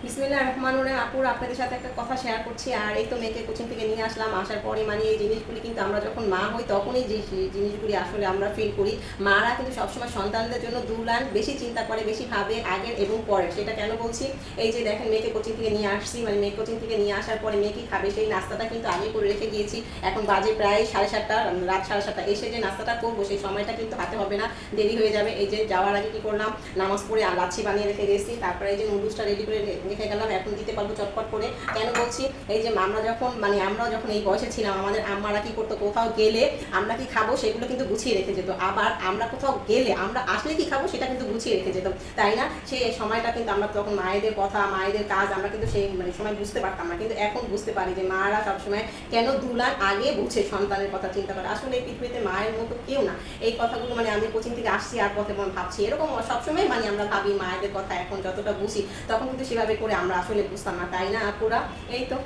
বিসমিল্লাহির রহমানির রহিম। আপুর আপনাদের সাথে একটা কথা শেয়ার করছি। আর এই তো মেয়েকে কোচিং থেকে নিয়ে আসলাম। আসার পরে মানে এই জিনিসগুলি কিন্তু আমরা যখন মা হই তখনই যে জিনিসগুলি আসলে আমরা ফিল করি। মারা কিন্তু সবসময় সন্তানদের জন্য 2 লাইন বেশি চিন্তা করে, বেশি ভাবে আগের এবং পরের। সেটা কেন বলছি, এই যে দেখেন মেয়েকে কোচিং থেকে নিয়ে আসছি, মানে মেয়ে কোচিং থেকে নিয়ে আসার পরে মেয়ে কি খাবে সেই নাস্তাটা কিন্তু আগে করে রেখে গিয়েছি। এখন বাজে প্রায় 7:30, রাত 7:30। এসে যে নাস্তাটা করবো সেই সময়টা কিন্তু হাতে হবে না, দেরি হয়ে যাবে। এই যে যাওয়ার আগে কি করলাম, নামাজ পড়ে লাচ্ছি বানিয়ে রেখে গেছি। তারপরে এই যে নুডলসটা রেডি করে রেখে গেলাম, এখন দিতে পারবো চটপট করে। কেন বলছি, এই যে আমরা যখন এই বয়সে ছিলাম, আমাদের আম্মারা কি করতো, কোথাও গেলে আমরা কি খাবো সেগুলো কিন্তু গুছিয়ে রেখে যেত। আবার আমরা কোথাও গেলে আমরা আসলে কি খাবো সেটা কিন্তু গুছিয়ে রেখে যেত, তাই না? সেই সময়টা কিন্তু আমরা তখন মায়েদের কথা, মায়েদের কাজ আমরা কিন্তু সেই মানে সময় বুঝতে পারতাম না, কিন্তু এখন বুঝতে পারি যে মারা সবসময় কেন দুলান আগে বুঝে সন্তানের কথা চিন্তা করে। আসলে এই পৃথিবীতে মায়ের মতো কেউ না। এই কথাগুলো মানে আমি কোচিং থেকে আসছি আর পথে মন ভাবছি, এরকম সবসময় মানে আমরা ভাবি মায়েদের কথা। এখন যতটা বুঝি তখন কিন্তু সেভাবে করে আমরা আসলে বুঝতাম না, তাই না আপুরা? এই তো।